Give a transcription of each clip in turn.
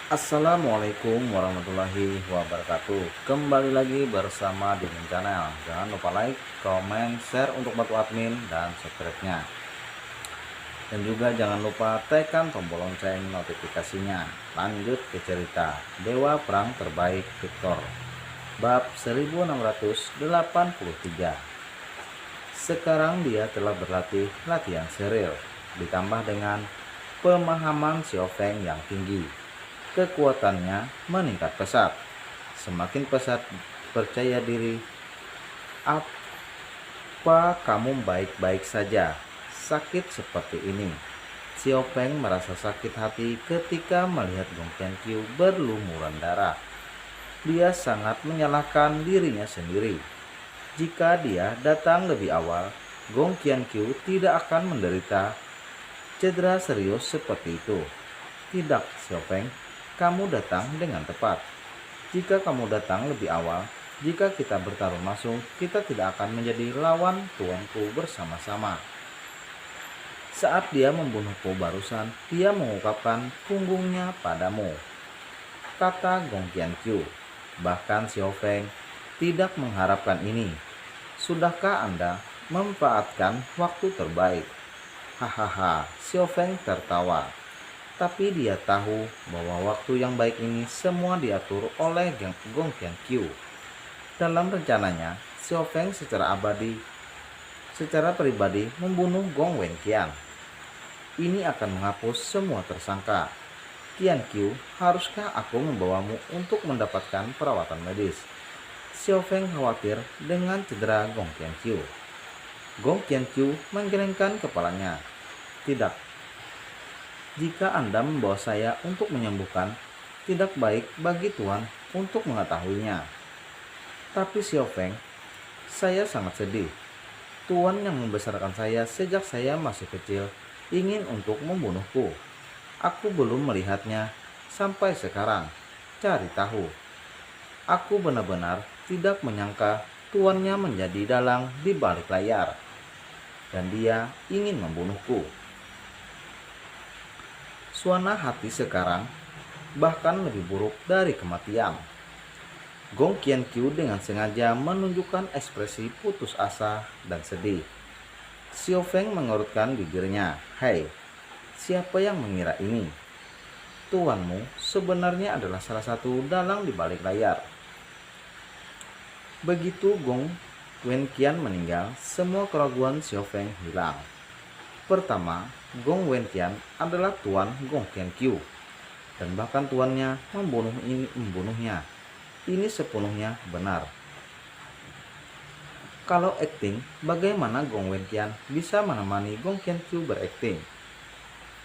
Assalamualaikum warahmatullahi wabarakatuh. Kembali lagi bersama Dimin Channel. Jangan lupa like, comment, share untuk bantu admin dan subscribe-nya. Dan juga jangan lupa tekan tombol lonceng notifikasinya. Lanjut ke cerita Dewa Perang Terbaik Victor, bab 1683. Sekarang dia telah berlatih latihan serial, ditambah dengan pemahaman Xiaofeng yang tinggi. Kekuatannya meningkat pesat. Semakin pesat percaya diri. Apa kamu baik-baik saja? Sakit seperti ini. Xiaofeng merasa sakit hati ketika melihat Gong Qianqiu berlumuran darah. Dia sangat menyalahkan dirinya sendiri. Jika dia datang lebih awal, Gong Qianqiu tidak akan menderita cedera serius seperti itu. Tidak, Xiaofeng, kamu datang dengan tepat. Jika kamu datang lebih awal, jika kita bertarung langsung, kita tidak akan menjadi lawan tuanku bersama-sama. Saat dia membunuhku barusan, dia mengungkapkan punggungnya padamu, kata Gong Qianqiu. Bahkan Xiaofeng tidak mengharapkan ini. Sudahkah Anda memanfaatkan waktu terbaik? Hahaha, Xiaofeng tertawa. Tapi dia tahu bahwa waktu yang baik ini semua diatur oleh Gong Qianqiu. Dalam rencananya, Xiaofeng secara pribadi membunuh Gong Wenqian. Ini akan menghapus semua tersangka. Qianqiu, haruskah aku membawamu untuk mendapatkan perawatan medis? Xiaofeng khawatir dengan cedera Gong Qianqiu. Gong Qianqiu menggelengkan kepalanya. Tidak. Jika Anda membawa saya untuk menyembuhkan, tidak baik bagi Tuan untuk mengetahuinya. Tapi Xiaofeng, saya sangat sedih. Tuan yang membesarkan saya sejak saya masih kecil ingin untuk membunuhku. Aku belum melihatnya sampai sekarang. Cari tahu. Aku benar-benar tidak menyangka tuannya menjadi dalang di balik layar. Dan dia ingin membunuhku. Suasana hati sekarang bahkan lebih buruk dari kematian. Gong Qianqiu dengan sengaja menunjukkan ekspresi putus asa dan sedih. Xiaofeng mengerutkan bibirnya. Hei, siapa yang mengira ini? Tuanmu sebenarnya adalah salah satu dalang di balik layar. Begitu Gong Wenqian meninggal, semua keraguan Xiaofeng hilang. Pertama, Gong Wenqian adalah tuan Gong Qianqiu, dan bahkan tuannya membunuhnya. Ini sepenuhnya benar. Kalau akting, bagaimana Gong Wenqian bisa menemani Gong Qianqiu berakting?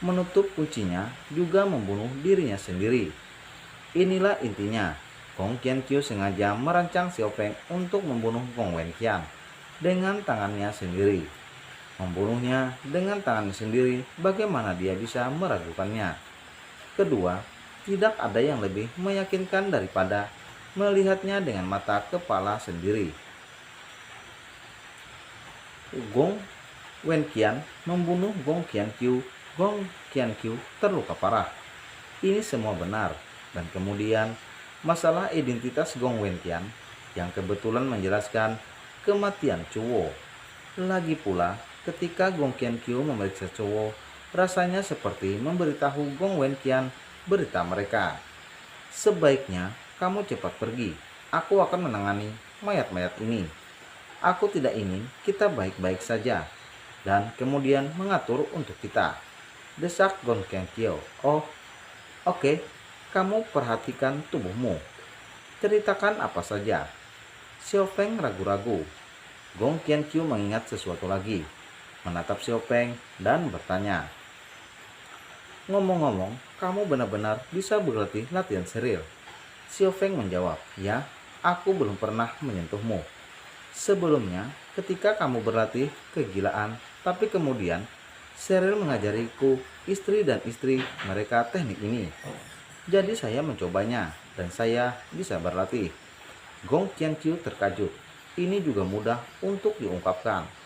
Menutup kuncinya juga membunuh dirinya sendiri. Inilah intinya. Gong Qianqiu sengaja merancang Xiaofeng untuk membunuh Gong Wenqian dengan tangannya sendiri. Membunuhnya dengan tangannya sendiri, bagaimana dia bisa meragukannya? Kedua, tidak ada yang lebih meyakinkan daripada melihatnya dengan mata kepala sendiri. Gong Wenqian membunuh Gong Qianqiu. Gong Qianqiu terluka parah. Ini semua benar. Dan kemudian masalah identitas Gong Wenqian yang kebetulan menjelaskan kematian Chuo. Lagi pula, ketika Gong Qianqiu memeriksa Chuo, rasanya seperti memberitahu Gong Wenqian berita mereka. Sebaiknya kamu cepat pergi. Aku akan menangani mayat-mayat ini. Aku tidak ingin kita baik-baik saja. Dan kemudian mengatur untuk kita. Desak Gong Qianqiu. Oh, oke. Kamu perhatikan tubuhmu. Ceritakan apa saja. Xiaofeng ragu-ragu. Gong Qianqiu mengingat sesuatu lagi. Menatap Xiaofeng dan bertanya. Ngomong-ngomong, kamu benar-benar bisa berlatih latihan serial. Xiaofeng menjawab, ya, aku belum pernah menyentuhmu. Sebelumnya, ketika kamu berlatih kegilaan, tapi kemudian Cheryl mengajariku istri dan istri mereka teknik ini. Jadi saya mencobanya dan saya bisa berlatih. Gong Qianqiu terkajut. Ini juga mudah untuk diungkapkan.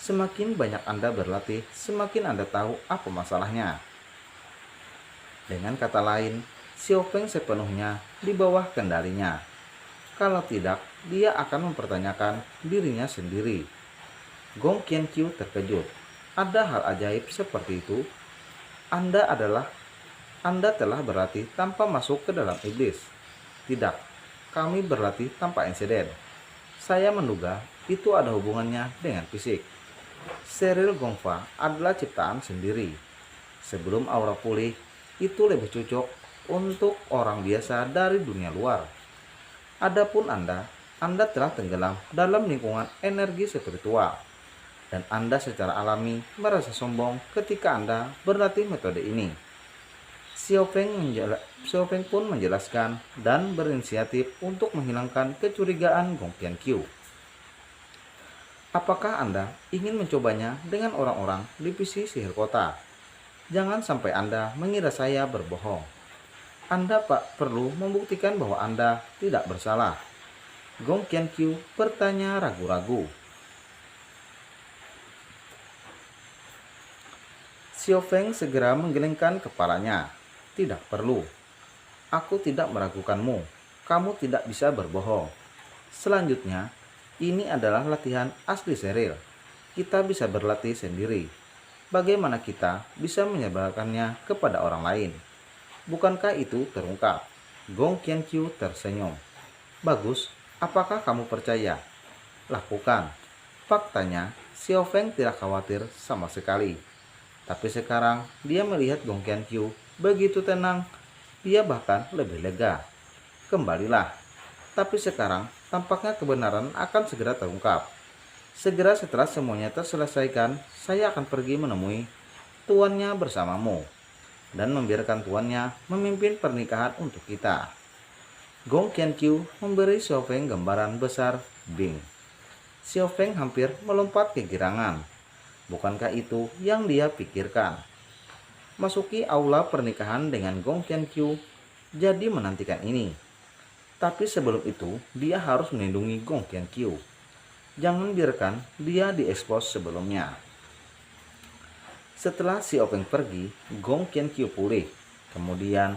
Semakin banyak Anda berlatih, semakin Anda tahu apa masalahnya. Dengan kata lain, Xiao Feng sepenuhnya di bawah kendalinya. Kalau tidak, dia akan mempertanyakan dirinya sendiri. Gong Qianqiu terkejut. Ada hal ajaib seperti itu? Anda telah berlatih tanpa masuk ke dalam iblis. Tidak, kami berlatih tanpa insiden. Saya menduga itu ada hubungannya dengan fisik. Sheryl Gongfa adalah ciptaan sendiri. Sebelum aura pulih, itu lebih cocok untuk orang biasa dari dunia luar. Adapun Anda telah tenggelam dalam lingkungan energi spiritual. Dan Anda secara alami merasa sombong ketika Anda berlatih metode ini. Xiao Feng pun menjelaskan dan berinisiatif untuk menghilangkan kecurigaan Gong Qianqiu. Apakah Anda ingin mencobanya dengan orang-orang divisi sihir kota? Jangan sampai Anda mengira saya berbohong. Anda perlu membuktikan bahwa Anda tidak bersalah. Gong Qianqiu bertanya ragu-ragu. Xiao Feng segera menggelengkan kepalanya. Tidak perlu. Aku tidak meragukanmu. Kamu tidak bisa berbohong. Selanjutnya, ini adalah latihan asli Sheryl. Kita bisa berlatih sendiri. Bagaimana kita bisa menyebarkannya kepada orang lain? Bukankah itu terungkap? Gong Qianqiu tersenyum. Bagus, apakah kamu percaya? Lakukan. Faktanya, Xiao Feng tidak khawatir sama sekali. Tapi sekarang dia melihat Gong Qianqiu begitu tenang, dia bahkan lebih lega. Kembalilah. Tapi sekarang tampaknya kebenaran akan segera terungkap. Segera setelah semuanya terselesaikan, saya akan pergi menemui tuannya bersamamu dan membiarkan tuannya memimpin pernikahan untuk kita. Gong Qianqiu memberi Xiao Feng gambaran besar Bing. Xiao Feng hampir melompat kegirangan. Bukankah itu yang dia pikirkan? Masuki aula pernikahan dengan Gong Qianqiu, jadi menantikan ini. Tapi sebelum itu, dia harus melindungi Gong Qianqiu. Jangan biarkan dia diekspos sebelumnya. Setelah Xiao Feng pergi, Gong Qianqiu pulih. Kemudian,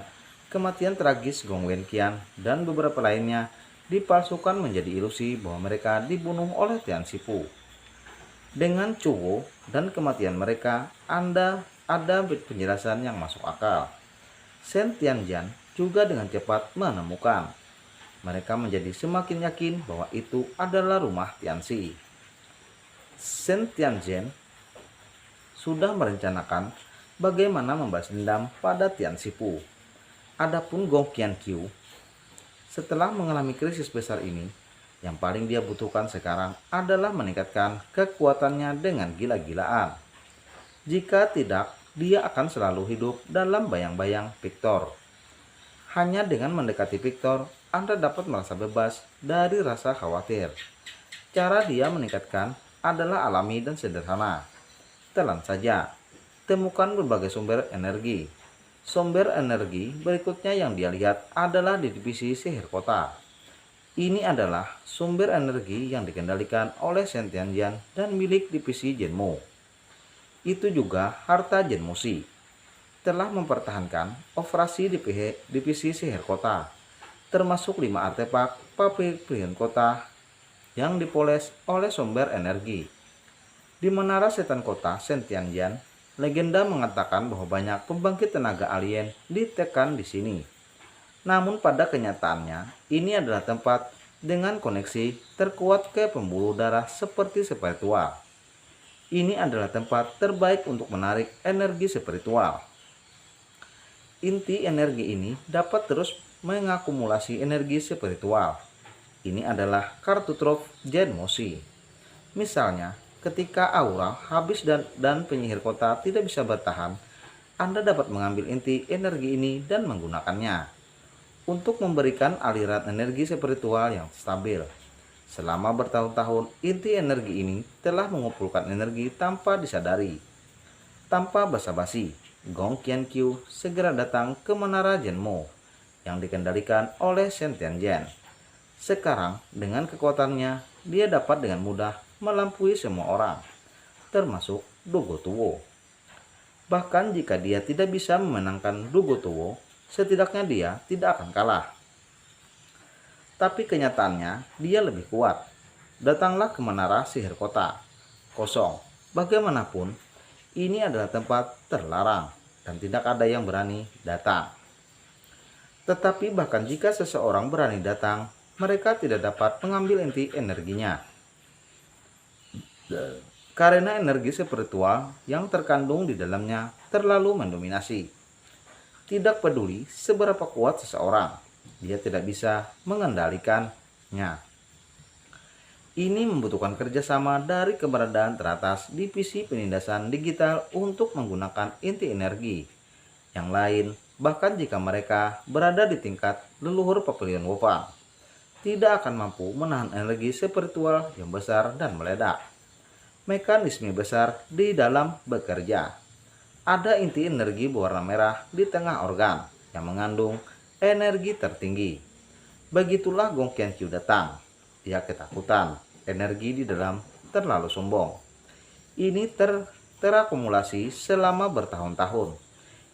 kematian tragis Gong Wenqian dan beberapa lainnya dipalsukan menjadi ilusi bahwa mereka dibunuh oleh Tian Sifu. Dengan Chuo dan kematian mereka, ada penjelasan yang masuk akal. Shen Tianjian juga dengan cepat menemukan. Mereka menjadi semakin yakin bahwa itu adalah rumah Tianxi. Shen Tianjian sudah merencanakan bagaimana membalas dendam pada Tian Sifu. Adapun Gong Qianqiu, setelah mengalami krisis besar ini, yang paling dia butuhkan sekarang adalah meningkatkan kekuatannya dengan gila-gilaan. Jika tidak, dia akan selalu hidup dalam bayang-bayang Victor. Hanya dengan mendekati Victor, Anda dapat merasa bebas dari rasa khawatir. Cara dia meningkatkan adalah alami dan sederhana. Telan saja. Temukan berbagai sumber energi. Sumber energi berikutnya yang dia lihat adalah di divisi sihir kota. Ini adalah sumber energi yang dikendalikan oleh Shen Tianjian dan milik divisi Zhenmou. Itu juga harta Zhenmou Shi. Telah mempertahankan operasi divisi sihir kota, termasuk 5 artefak pavilion kota yang dipoles oleh sumber energi. Di menara setan kota Shen Tianjian, legenda mengatakan bahwa banyak pembangkit tenaga alien ditekan di sini. Namun pada kenyataannya, ini adalah tempat dengan koneksi terkuat ke pembuluh darah seperti spiritual. Ini adalah tempat terbaik untuk menarik energi spiritual. Inti energi ini dapat terus mengakumulasi energi spiritual. Ini adalah kartu truf Zhenmou Shi. Misalnya, ketika aura habis dan penyihir kota tidak bisa bertahan, Anda dapat mengambil inti energi ini dan menggunakannya untuk memberikan aliran energi spiritual yang stabil. Selama bertahun-tahun, inti energi ini telah mengumpulkan energi tanpa disadari. Tanpa basa-basi, Gong Qianqiu segera datang ke menara Zhenmou yang dikendalikan oleh Shen Tianjian. Sekarang, dengan kekuatannya, dia dapat dengan mudah melampaui semua orang, termasuk Dugo Tuo. Bahkan jika dia tidak bisa memenangkan Dugo Tuo, setidaknya dia tidak akan kalah. Tapi kenyataannya dia lebih kuat. Datanglah ke menara sihir kota. Kosong. Bagaimanapun, ini adalah tempat terlarang dan tidak ada yang berani datang. Tetapi bahkan jika seseorang berani datang, mereka tidak dapat mengambil inti energinya. Karena energi spiritual yang terkandung di dalamnya terlalu mendominasi. Tidak peduli seberapa kuat seseorang, dia tidak bisa mengendalikannya. Ini membutuhkan kerjasama dari keberadaan teratas divisi penindasan digital untuk menggunakan inti energi yang lain, bahkan jika mereka berada di tingkat leluhur Papilion Wopang, tidak akan mampu menahan energi spiritual yang besar dan meledak. Mekanisme besar di dalam bekerja. Ada inti energi berwarna merah di tengah organ yang mengandung energi tertinggi. Begitulah Gong Qianqiu datang. Dia ketakutan, energi di dalam terlalu sombong. Ini terakumulasi selama bertahun-tahun.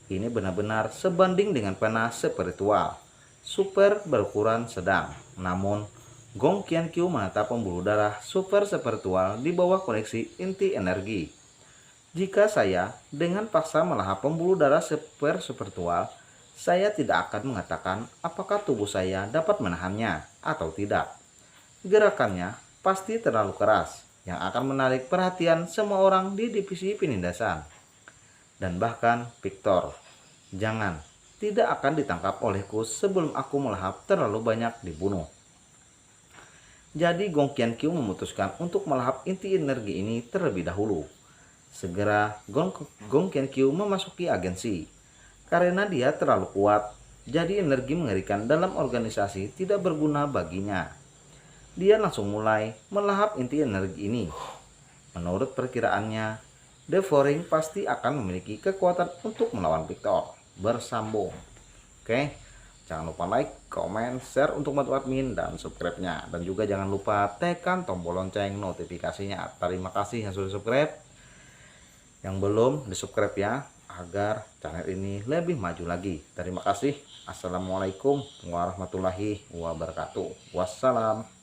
Ini benar-benar sebanding dengan panah spiritual. Super berukuran sedang. Namun, Gong Qianqiu menatap pembuluh darah super spiritual di bawah koneksi inti energi. Jika saya dengan paksa melahap pembuluh darah super spiritual, saya tidak akan mengatakan apakah tubuh saya dapat menahannya atau tidak. Gerakannya pasti terlalu keras yang akan menarik perhatian semua orang di divisi penindasan. Dan bahkan Victor, jangan, tidak akan ditangkap olehku sebelum aku melahap terlalu banyak dibunuh. Jadi Gong Qianqiu memutuskan untuk melahap inti energi ini terlebih dahulu. Segera Gong Qianqiu memasuki agensi. Karena dia terlalu kuat, jadi energi mengerikan dalam organisasi tidak berguna baginya. Dia langsung mulai melahap inti energi ini. Menurut perkiraannya, Devouring pasti akan memiliki kekuatan untuk melawan Victor. Bersambung. Oke, jangan lupa like, comment, share untuk bantu admin, dan subscribe-nya. Dan juga jangan lupa tekan tombol lonceng notifikasinya. Terima kasih yang sudah subscribe. Yang belum di subscribe ya, agar channel ini lebih maju lagi. Terima kasih. Assalamualaikum warahmatullahi wabarakatuh. Wassalam.